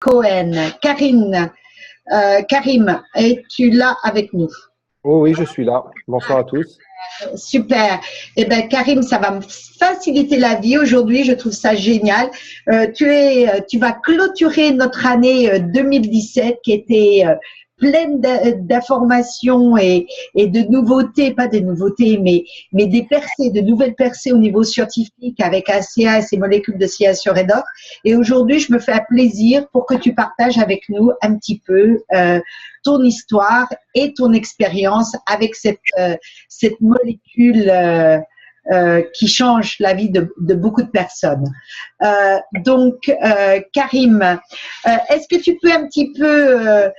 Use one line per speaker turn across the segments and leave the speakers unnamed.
Cohen. Karim, es-tu là avec nous?
Oh oui, je suis là. Bonsoir à tous.
Super. Eh bien, Karim, ça va me faciliter la vie aujourd'hui. Je trouve ça génial. Tu vas clôturer notre année 2017 qui était pleine d'informations et de nouveautés, pas des nouveautés, mais des percées, de nouvelles percées au niveau scientifique avec ACA et ses molécules de silicate redox. Et aujourd'hui, je me fais un plaisir pour que tu partages avec nous un petit peu ton histoire et ton expérience avec cette molécule qui change la vie de beaucoup de personnes. Donc, Karim, est-ce que tu peux un petit peu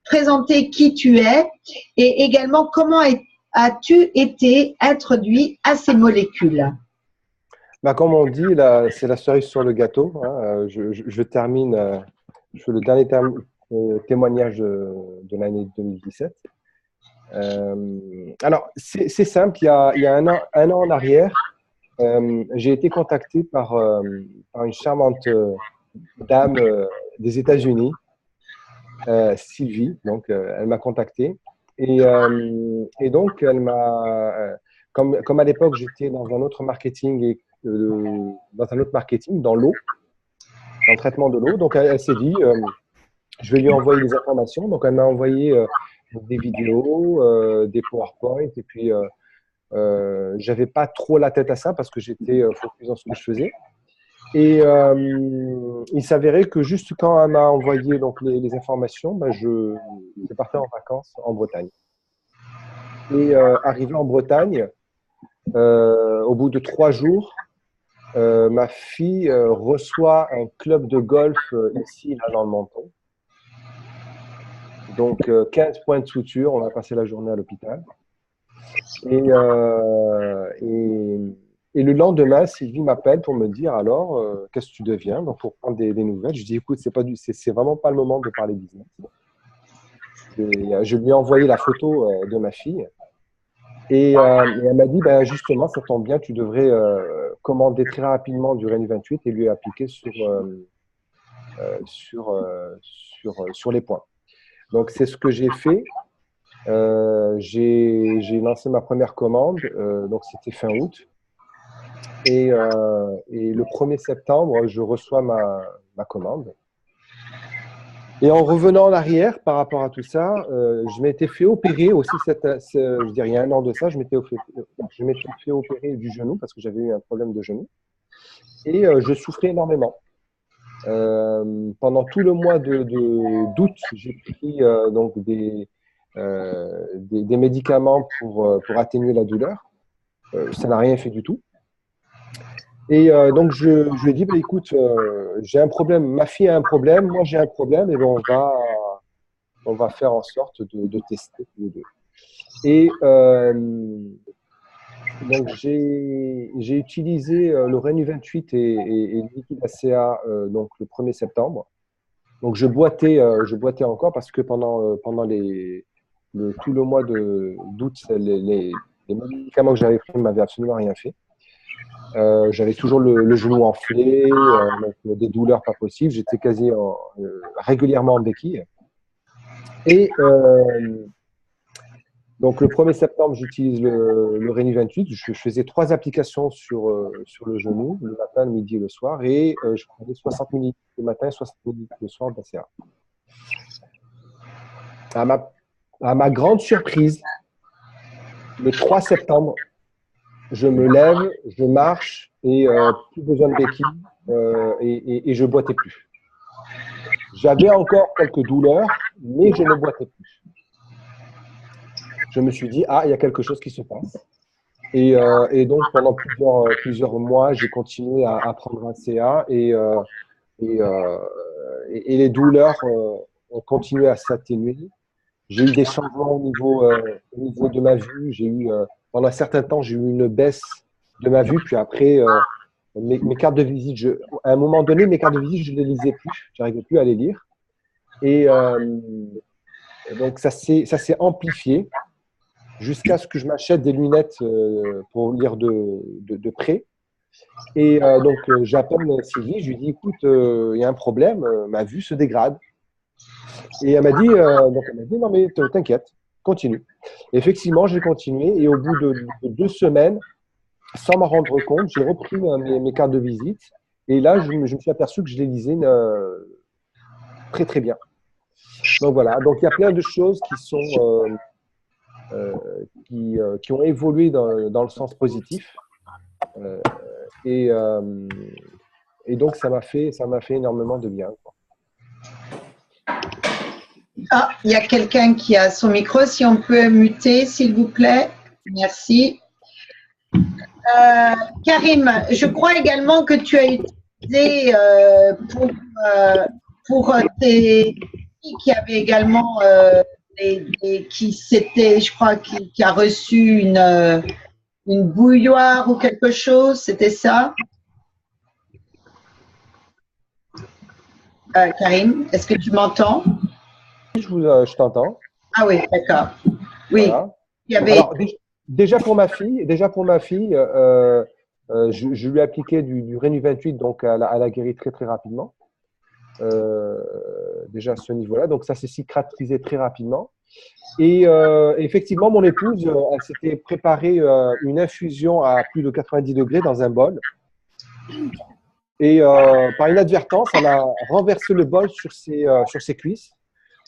présenter qui tu es et également comment as-tu été introduit à ces molécules?
Bah, comme on dit, c'est la cerise sur le gâteau. Hein. Je termine, je fais le dernier témoignage de l'année 2017. Alors, c'est simple, il y a un an en arrière, j'ai été contacté par une charmante dame des États-Unis, Sylvie, donc elle m'a contacté. Et donc, elle m'a, comme à l'époque, j'étais dans un autre marketing, dans l'eau, dans le traitement de l'eau. Donc, elle s'est dit, je vais lui envoyer des informations. Donc, elle m'a envoyé des vidéos, des PowerPoint. Et puis, j'avais pas trop la tête à ça parce que j'étais focus dans ce que je faisais. Et il s'avérait que juste quand elle m'a envoyé donc, les informations, ben, je partais en vacances en Bretagne. Et arrivé en Bretagne, au bout de 3 jours, ma fille reçoit un club de golf ici, là, dans le menton. Donc, 15 points de suture. On a passé la journée à l'hôpital. Et le lendemain, Sylvie m'appelle pour me dire alors, qu'est-ce que tu deviens? Donc, pour prendre des nouvelles. Je dis écoute, c'est vraiment pas le moment de parler business. Et, je lui ai envoyé la photo de ma fille. Et elle m'a dit ben, justement, ça tombe bien, tu devrais commander très rapidement du Renu 28 et lui appliquer sur les points. Donc, c'est ce que j'ai fait. J'ai lancé ma première commande, donc c'était fin août. Et le 1er septembre, je reçois ma commande. Et en revenant en arrière par rapport à tout ça, je m'étais fait opérer aussi, je dirais il y a un an de ça, je m'étais fait opérer du genou parce que j'avais eu un problème de genou. Et je souffrais énormément. Pendant tout le mois d'août, j'ai pris donc des médicaments pour atténuer la douleur. Ça n'a rien fait du tout. Et donc, je lui ai dit, bah, écoute, j'ai un problème, ma fille a un problème, moi j'ai un problème, et ben on va faire en sorte de tester tous les deux. Et donc, j'ai utilisé le Renu 28 et le liquide ACA donc, le 1er septembre. Donc, je boitais encore parce que pendant tout le mois d'août, les médicaments que j'avais pris ne m'avaient absolument rien fait. J'avais toujours le genou enflé, donc des douleurs pas possibles. J'étais régulièrement en béquille. Et donc le 1er septembre, j'utilise le Renu 28. Je faisais 3 applications sur le genou, le matin, le midi et le soir. Et je prenais 60 ml le matin et 60 ml le soir d'ACA. À ma grande surprise, le 3 septembre, je me lève, je marche et plus besoin de béquille et je ne boitais plus. J'avais encore quelques douleurs, mais je ne boitais plus. Je me suis dit, il y a quelque chose qui se passe. Et donc, pendant plusieurs mois, j'ai continué à prendre ACA et les douleurs ont continué à s'atténuer. J'ai eu des changements au niveau de ma vue. Pendant un certain temps, j'ai eu une baisse de ma vue. Puis après, mes cartes de visite, à un moment donné, mes cartes de visite, je ne les lisais plus. Je n'arrivais plus à les lire. Et donc, ça s'est amplifié jusqu'à ce que je m'achète des lunettes pour lire de près. Et donc, j'appelle Sylvie, je lui dis, écoute, il y a un problème, ma vue se dégrade. Et elle m'a dit, non mais t'inquiète, continue. Et effectivement, j'ai continué et au bout de 2 semaines, sans m'en rendre compte, j'ai repris mes cartes de visite. Et là, je me suis aperçu que je les lisais très très bien. Donc voilà, donc il y a plein de choses qui ont évolué dans le sens positif. Euh, et, euh, et donc ça m'a fait énormément de bien, quoi.
Ah, il y a quelqu'un qui a son micro. Si on peut muter, s'il vous plaît. Merci. Karim, je crois également que tu as utilisé pour tes filles qui avaient également je crois, qui a reçu une bouilloire ou quelque chose, c'était ça? Karim, est-ce que tu m'entends?
Je t'entends.
Ah oui, d'accord. Oui.
Voilà.
Il y avait…
Alors, déjà pour ma fille, je lui ai appliqué du Rénu 28, donc elle a guéri très très rapidement. Déjà à ce niveau-là, donc ça s'est cicatrisé très rapidement. Et effectivement, mon épouse, elle s'était préparée une infusion à plus de 90 degrés dans un bol. Et par inadvertance, elle a renversé le bol sur ses cuisses,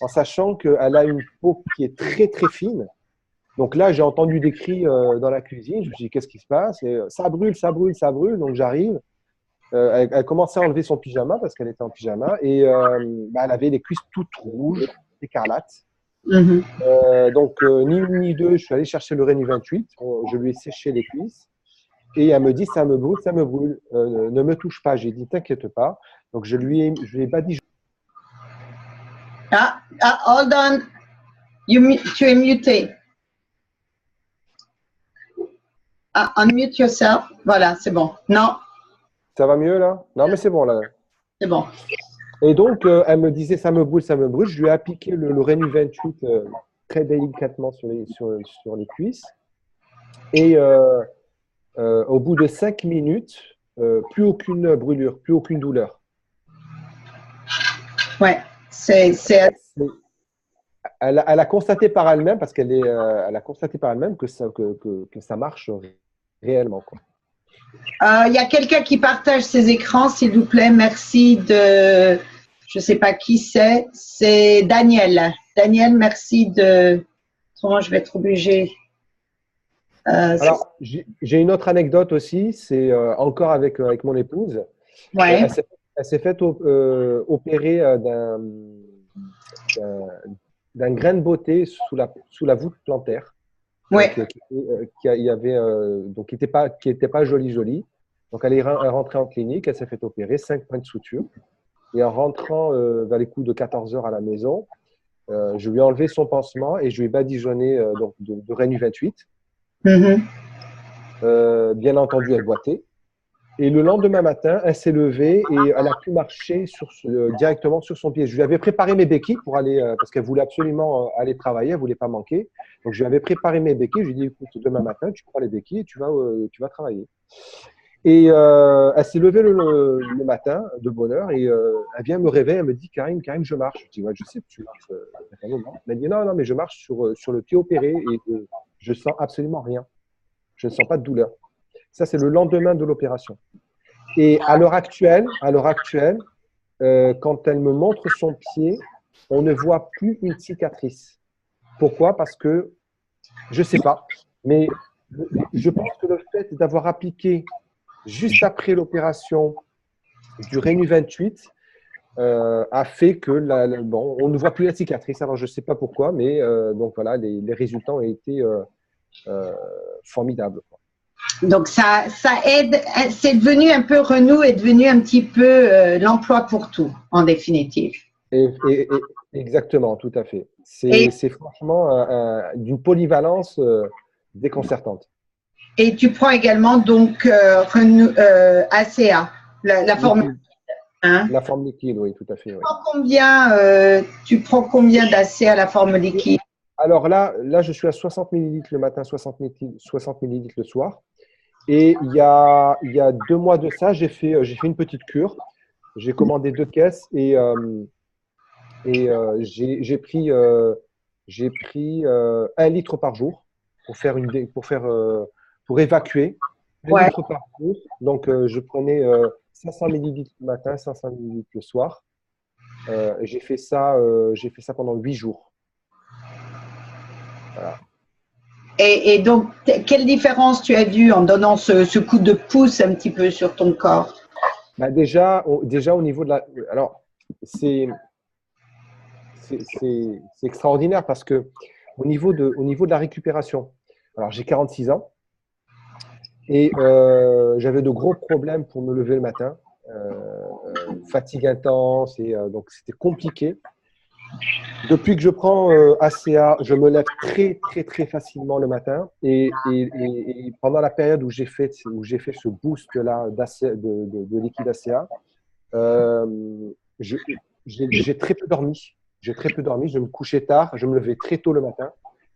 en sachant qu'elle a une peau qui est très très fine. Donc là, j'ai entendu des cris dans la cuisine. Je me suis dit, qu'est-ce qui se passe? Et, ça brûle, ça brûle, ça brûle. Donc j'arrive. Elle commençait à enlever son pyjama parce qu'elle était en pyjama. Et elle avait les cuisses toutes rouges, écarlates. Donc, ni une ni deux, je suis allé chercher le Rénu 28. Je lui ai séché les cuisses. Et elle me dit, ça me brûle, ça me brûle. Ne me touche pas. J'ai dit, t'inquiète pas. Donc, je lui ai badigeonné.
Hold on. Tu es muté. Unmute yourself. Voilà, c'est bon. Non.
Ça va mieux là? Non, mais c'est bon là.
C'est bon.
Et donc, elle me disait, ça me brûle, ça me brûle. Je lui ai appliqué le Rénu 28 très délicatement sur les cuisses. Et au bout de 5 minutes, plus aucune brûlure, plus aucune douleur.
Ouais,
Elle a constaté par elle-même, parce elle a constaté par elle-même que ça marche réellement, quoi.
Il y a quelqu'un qui partage ses écrans, s'il vous plaît. Merci je ne sais pas qui c'est. C'est Daniel. Daniel, merci Autrement, je vais être obligée.
Alors, j'ai une autre anecdote aussi. C'est encore avec mon épouse.
Ouais.
Elle s'est faite opérer d'un grain de beauté sous la voûte plantaire.
Ouais.
Donc, qui était pas joli. Donc, elle est rentrée en clinique, elle s'est fait opérer, 5 points de suture. Et en rentrant vers les coups de 14 heures à la maison, je lui ai enlevé son pansement et je lui ai badigeonné de Rénu 28. Bien entendu, elle boitait. Et le lendemain matin, elle s'est levée et elle a pu marcher directement sur son pied. Je lui avais préparé mes béquilles pour aller, parce qu'elle voulait absolument aller travailler, elle ne voulait pas manquer. Donc, je lui avais préparé mes béquilles. Je lui ai dit, écoute, demain matin, tu prends les béquilles et tu vas travailler. Et elle s'est levée le matin de bonne heure et elle vient me réveiller. Elle me dit, Karim, je marche. Je dis, ouais, je sais que tu marches. Elle m'a dit, non, mais je marche sur le pied opéré et je sens absolument rien. Je ne sens pas de douleur. Ça, c'est le lendemain de l'opération. Et à l'heure actuelle, quand elle me montre son pied, on ne voit plus une cicatrice. Pourquoi? Parce que, je ne sais pas, mais je pense que le fait d'avoir appliqué juste après l'opération du Rénu 28 a fait que on ne voit plus la cicatrice. Alors, je ne sais pas pourquoi, mais donc voilà, les résultats ont été formidables.
Donc, ça aide. C'est devenu un peu Renou est devenu un petit peu l'emploi pour tout, en définitive.
Exactement, tout à fait. C'est franchement d'une polyvalence déconcertante.
Et tu prends également donc ACA, la forme liquide. Hein?
La forme liquide, oui, tout à fait. Oui.
Tu prends combien d'ACA à la forme liquide?
Alors là, je suis à 60 ml le matin, 60 ml le soir. Et il y a 2 mois de ça, j'ai fait une petite cure. J'ai commandé 2 caisses et j'ai pris 1 litre par jour pour faire pour évacuer. Un
Ouais.
litre par jour. Donc, je prenais 500 millilitres le matin, 500 millilitres le soir. Et j'ai fait ça pendant 8 jours. Voilà.
Et donc, quelle différence tu as vue en donnant ce coup de pouce un petit peu sur ton corps?
Bah, déjà, au niveau de la. Alors, c'est c'est extraordinaire parce que au niveau de la récupération, alors j'ai 46 ans et j'avais de gros problèmes pour me lever le matin, fatigue intense et donc c'était compliqué. Depuis que je prends ACA, je me lève très très très facilement le matin et pendant la période où j'ai fait ce boost là de liquide ACA, euh, je- j'ai très peu dormi. J'ai très peu dormi. Je me couchais tard. Je me levais très tôt le matin.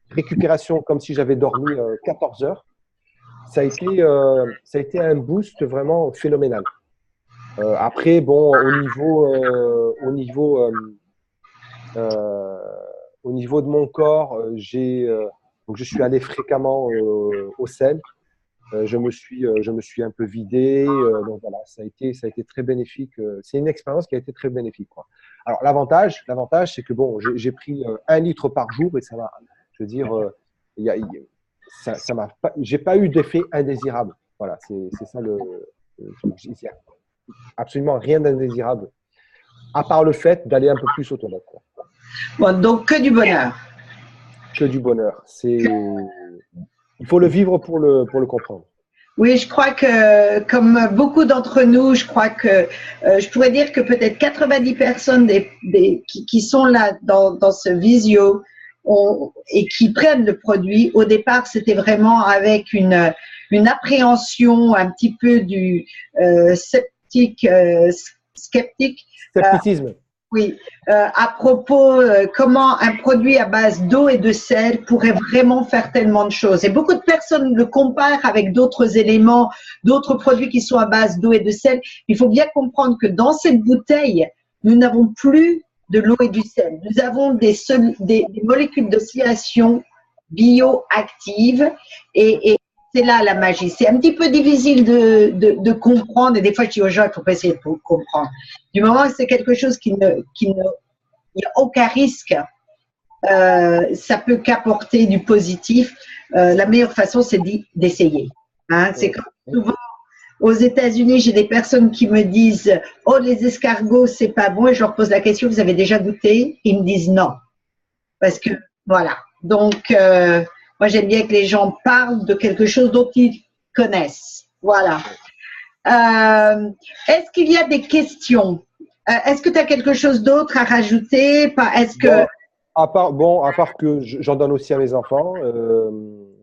Récupération comme si j'avais dormi 14 heures. Ça a été un boost vraiment phénoménal. Après, bon, euh, au niveau de mon corps, donc je suis allé fréquemment au sel. Je me suis un peu vidé. Donc voilà, ça a été très bénéfique. C'est une expérience qui a été très bénéfique, quoi. Alors l'avantage, c'est que bon, j'ai pris 1 litre par jour et ça va. Je veux dire, ça m'a pas, j'ai pas eu d'effet indésirable. Voilà, c'est ça le truc. Il n'y a absolument rien d'indésirable, à part le fait d'aller un peu plus aux toilettes, quoi.
Bon, donc, que du bonheur.
Que du bonheur. Il faut le vivre pour le comprendre.
Oui, je crois que, comme beaucoup d'entre nous, je crois que je pourrais dire que peut-être 90 personnes qui sont là dans ce visio et qui prennent le produit, au départ, c'était vraiment avec une appréhension un petit peu du sceptique, sceptique.
Scepticisme.
Oui, à propos comment un produit à base d'eau et de sel pourrait vraiment faire tellement de choses. Et beaucoup de personnes le comparent avec d'autres éléments, d'autres produits qui sont à base d'eau et de sel. Il faut bien comprendre que dans cette bouteille, nous n'avons plus de l'eau et du sel. Nous avons des molécules d'oscillation bioactives et c'est là la magie. C'est un petit peu difficile de comprendre et des fois je dis aux gens, il ne faut pas essayer de comprendre. Du moment que c'est quelque chose il n'y a aucun risque, ça peut qu'apporter du positif. La meilleure façon, c'est d'essayer. Hein? C'est comme souvent aux États-Unis, j'ai des personnes qui me disent « Oh, les escargots, c'est pas bon ». Et je leur pose la question « Vous avez déjà goûté ?» Ils me disent « Non ». Parce que, voilà. Donc, moi, j'aime bien que les gens parlent de quelque chose dont ils connaissent. Voilà. Est-ce qu'il y a des questions? Est-ce que tu as quelque chose d'autre à rajouter? Est-ce que…
Bon, à part que j'en donne aussi à mes enfants.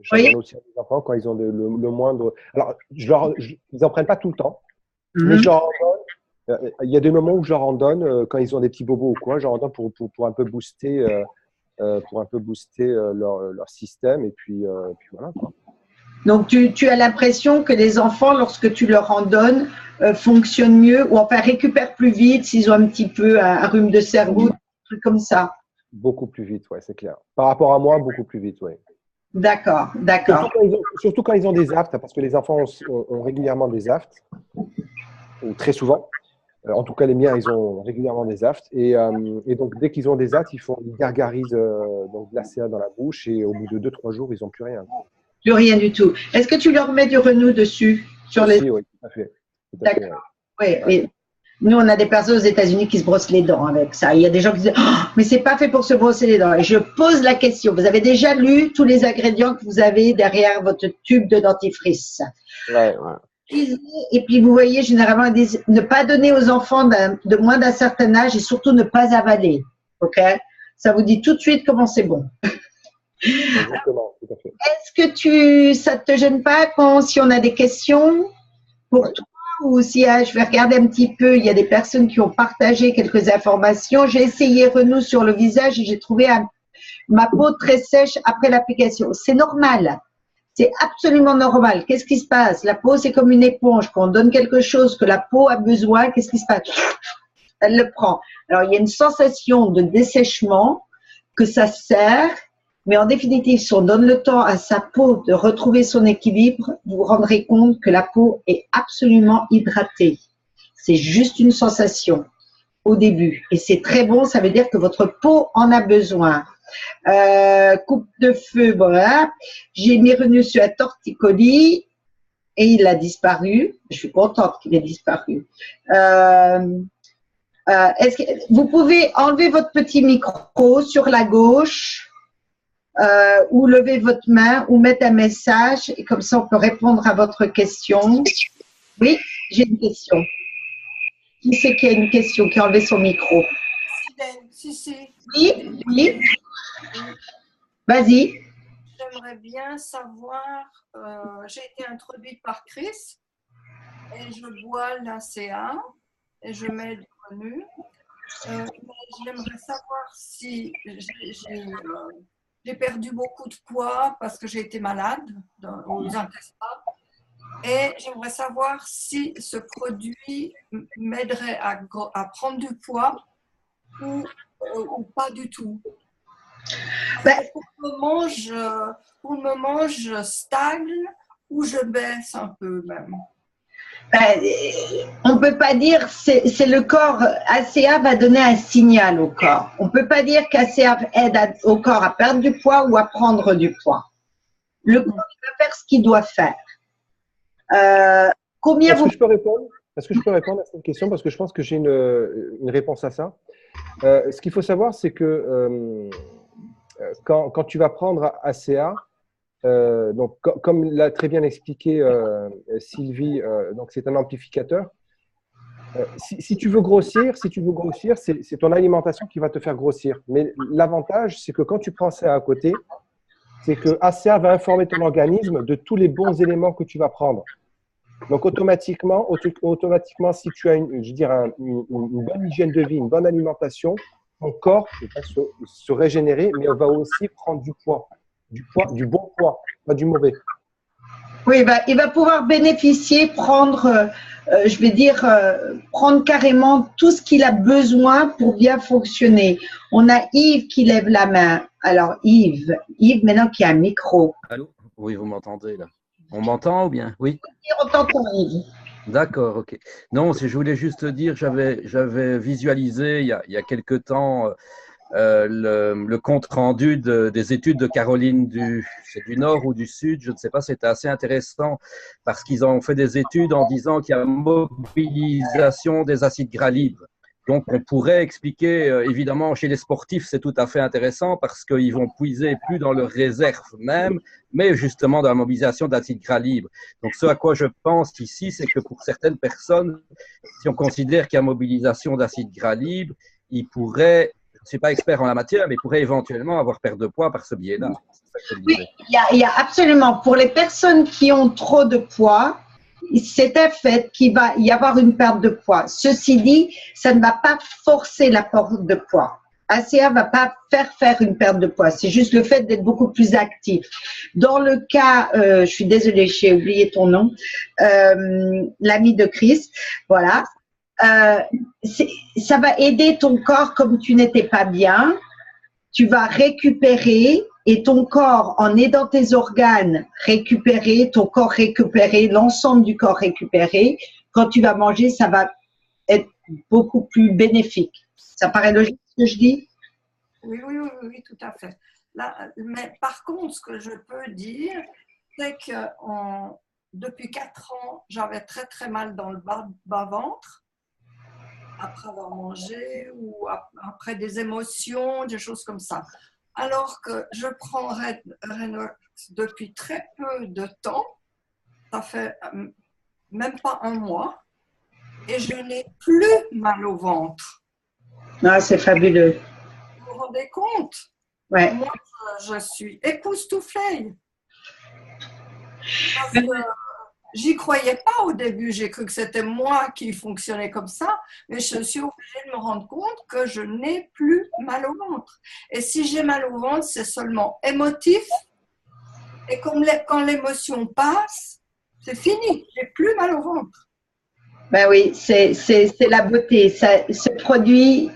J'en
Oui.
donne aussi à mes enfants quand ils ont le moindre. Alors, ils n'en prennent pas tout le temps, mais
Mhm.
je leur en donne. Il y a des moments où je leur en donne quand ils ont des petits bobos ou quoi. Je leur en donne pour un peu booster, leur système. Et puis voilà, quoi.
Donc, tu as l'impression que les enfants, lorsque tu leur en donnes, fonctionnent mieux ou enfin récupèrent plus vite s'ils ont un petit peu un rhume de cerveau, un truc comme ça.
Beaucoup plus vite, ouais, c'est clair. Par rapport à moi, beaucoup plus vite, ouais.
D'accord, d'accord.
Surtout quand ils ont des aftes, parce que les enfants ont régulièrement des aftes, ou très souvent. En tout cas, les miens, ils ont régulièrement des aftes. Et donc, dès qu'ils ont des aftes, ils gargarisent donc, de l'ACA dans la bouche. Et au bout de 2-3 jours, ils n'ont plus rien.
Plus rien du tout. Est-ce que tu leur mets du Renou dessus sur les…
Aussi, oui, tout à fait.
D'accord. Oui,
Ouais.
oui. Nous, on a des personnes aux États-Unis qui se brossent les dents avec ça. Il y a des gens qui disent oh, mais c'est pas fait pour se brosser les dents. Et je pose la question. Vous avez déjà lu tous les ingrédients que vous avez derrière votre tube de dentifrice?
Ouais.
Et puis, vous voyez, généralement, ils disent ne pas donner aux enfants de moins d'un certain âge et surtout ne pas avaler. OK? Ça vous dit tout de suite comment c'est bon.
Exactement, tout à fait.
Est-ce que ça ne te gêne pas si on a des questions pour toi ou si je vais regarder un petit peu, il y a des personnes qui ont partagé quelques informations. J'ai essayé Renou sur le visage et j'ai trouvé ma peau très sèche après l'application. C'est normal. C'est absolument normal. Qu'est-ce qui se passe? La peau, c'est comme une éponge. Quand on donne quelque chose que la peau a besoin, qu'est-ce qui se passe? Elle le prend. Alors, il y a une sensation de dessèchement que ça sert, mais en définitive, si on donne le temps à sa peau de retrouver son équilibre, vous vous rendrez compte que la peau est absolument hydratée. C'est juste une sensation au début. Et c'est très bon, ça veut dire que votre peau en a besoin. Coupe de feu, voilà. J'ai mis revenu sur un torticolis et il a disparu. Je suis contente qu'il ait disparu. Est-ce que vous pouvez enlever votre petit micro sur la gauche ou lever votre main ou mettre un message et comme ça on peut répondre à votre question. Oui, j'ai une question. Qui c'est qui a une question, qui a enlevé son micro?
Si.
Oui, oui. Vas-y.
J'aimerais bien savoir, j'ai été introduite par Chris et je bois l'ACA et je mets du revenu. J'aimerais savoir si j'ai perdu beaucoup de poids parce que j'ai été malade aux intestins. Et j'aimerais savoir si ce produit m'aiderait à prendre du poids ou pas du tout. Pour le moment, je stagne ou je baisse un peu même.
On ne peut pas dire, c'est le corps, ACA va donner un signal au corps. On ne peut pas dire qu'ACA aide au corps à perdre du poids ou à prendre du poids. Le corps va faire ce qu'il doit faire.
Est-ce que je peux répondre? Est-ce que je peux répondre à cette question? Parce que je pense que j'ai une réponse à ça. Ce qu'il faut savoir, c'est que quand tu vas prendre ACA, donc, comme l'a très bien expliqué Sylvie, donc c'est un amplificateur. Si tu veux grossir, c'est ton alimentation qui va te faire grossir. Mais l'avantage, c'est que quand tu prends ça à côté, c'est que ACA va informer ton organisme de tous les bons éléments que tu vas prendre. Donc, automatiquement, si tu as une bonne hygiène de vie, une bonne alimentation, ton corps va se régénérer, mais va aussi prendre du poids, du bon poids, pas du mauvais.
Oui, il va pouvoir bénéficier, prendre carrément tout ce qu'il a besoin pour bien fonctionner. On a Yves qui lève la main. Alors, Yves maintenant qui a un micro.
Allô? Oui, vous m'entendez là? On m'entend ou bien? Oui.
On t'entend, Yves.
D'accord, ok. Non, je voulais juste dire, j'avais visualisé il y a quelque temps le compte-rendu des études de Caroline du Nord ou du Sud, je ne sais pas, c'était assez intéressant parce qu'ils ont fait des études en disant qu'il y a mobilisation des acides gras libres. Donc, on pourrait expliquer, évidemment, chez les sportifs, c'est tout à fait intéressant parce qu'ils vont puiser plus dans leurs réserves même, mais justement dans la mobilisation d'acides gras libres. Donc, ce à quoi je pense ici, c'est que pour certaines personnes, si on considère qu'il y a mobilisation d'acides gras libres, ils pourraient, je ne suis pas expert en la matière, mais ils pourraient éventuellement avoir perte de poids par ce biais-là.
Oui, il y a absolument, pour les personnes qui ont trop de poids, c'est un fait qu'il va y avoir une perte de poids. Ceci dit, ça ne va pas forcer la perte de poids. ACA ne va pas faire une perte de poids. C'est juste le fait d'être beaucoup plus actif. Dans le cas, je suis désolée, j'ai oublié ton nom, l'ami de Chris, voilà. Ça va aider ton corps comme tu n'étais pas bien. Tu vas récupérer et ton corps, en aidant tes organes récupérer, ton corps récupérer, l'ensemble du corps récupérer, quand tu vas manger, ça va être beaucoup plus bénéfique. Ça paraît logique ce que je dis?
Oui, tout à fait. Là, mais par contre, ce que je peux dire, c'est que depuis 4 ans, j'avais très très mal dans le bas-ventre après avoir mangé ou après des émotions, des choses comme ça. Alors que je prends Renox depuis très peu de temps, ça fait même pas un mois, et je n'ai plus mal au ventre.
Ah, c'est fabuleux.
Vous vous rendez compte?
Ouais.
Moi, je suis époustouflée. Parce que j'y croyais pas au début, j'ai cru que c'était moi qui fonctionnais comme ça, mais je suis obligée de me rendre compte que je n'ai plus mal au ventre. Et si j'ai mal au ventre, c'est seulement émotif Et quand l'émotion passe, c'est fini, j'ai plus mal au ventre.
Ben oui, c'est la beauté. Ce produit,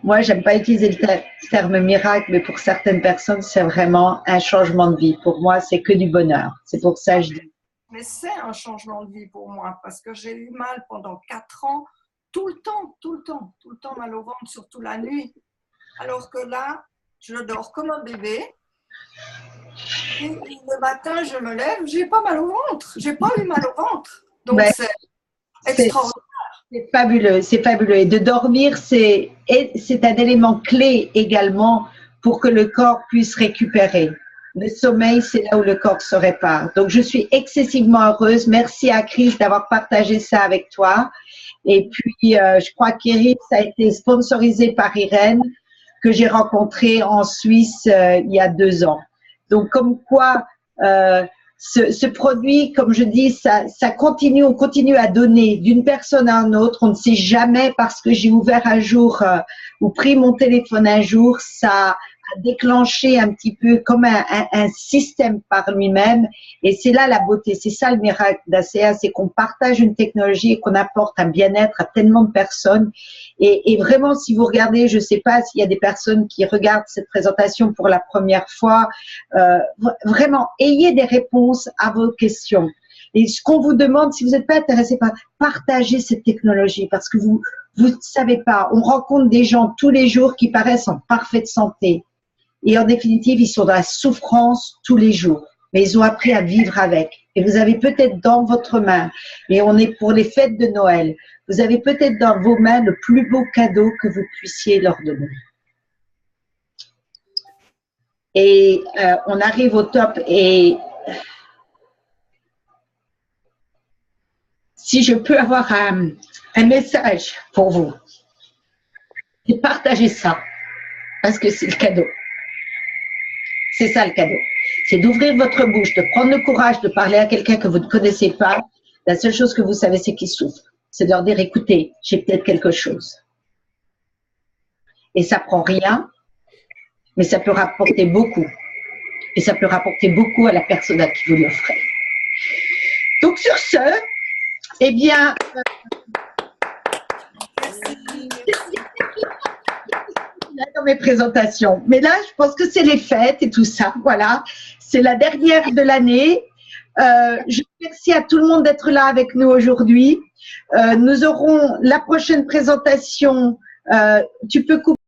moi, j'aime pas utiliser le terme miracle, mais pour certaines personnes, c'est vraiment un changement de vie. Pour moi, c'est que du bonheur. C'est pour ça que je dis.
Mais c'est un changement de vie pour moi, parce que j'ai eu mal pendant 4 ans, tout le temps mal au ventre, surtout la nuit. Alors que là, je dors comme un bébé. Et le matin, je me lève, j'ai pas mal au ventre. J'ai pas eu mal au ventre. Donc,
Ben,
c'est extraordinaire.
C'est fabuleux, c'est fabuleux. Et de dormir, c'est un élément clé également pour que le corps puisse récupérer. Le sommeil, c'est là où le corps se répare. Donc, je suis excessivement heureuse. Merci à Chris d'avoir partagé ça avec toi. Et puis, je crois qu'Iris a été sponsorisé par Irène, que j'ai rencontrée en Suisse il y a 2 ans. Donc, comme quoi, ce produit, comme je dis, ça continue, on continue à donner d'une personne à une autre. On ne sait jamais, parce que j'ai ouvert un jour ou pris mon téléphone un jour, ça a déclenché un petit peu comme un système par lui-même. Et c'est là la beauté, c'est ça le miracle d'ACA, c'est qu'on partage une technologie et qu'on apporte un bien-être à tellement de personnes. Et vraiment, si vous regardez, je ne sais pas s'il y a des personnes qui regardent cette présentation pour la première fois, vraiment, ayez des réponses à vos questions. Et ce qu'on vous demande, si vous n'êtes pas intéressé par partager cette technologie, parce que vous ne savez pas, on rencontre des gens tous les jours qui paraissent en parfaite santé. Et en définitive, ils sont dans la souffrance tous les jours. Mais ils ont appris à vivre avec. Et vous avez peut-être dans votre main, et on est pour les fêtes de Noël, vous avez peut-être dans vos mains le plus beau cadeau que vous puissiez leur donner. Et on arrive au top. Et si je peux avoir un message pour vous, c'est partager ça, parce que c'est le cadeau. C'est ça le cadeau. C'est d'ouvrir votre bouche, de prendre le courage de parler à quelqu'un que vous ne connaissez pas. La seule chose que vous savez, c'est qu'il souffre. C'est de leur dire, écoutez, j'ai peut-être quelque chose. Et ça prend rien, mais ça peut rapporter beaucoup. Et ça peut rapporter beaucoup à la personne à qui vous l'offrez. Donc sur ce, eh bien, dans mes présentations. Mais là, je pense que c'est les fêtes et tout ça. Voilà, c'est la dernière de l'année. Je remercie à tout le monde d'être là avec nous aujourd'hui. Nous aurons la prochaine présentation. Tu peux couper.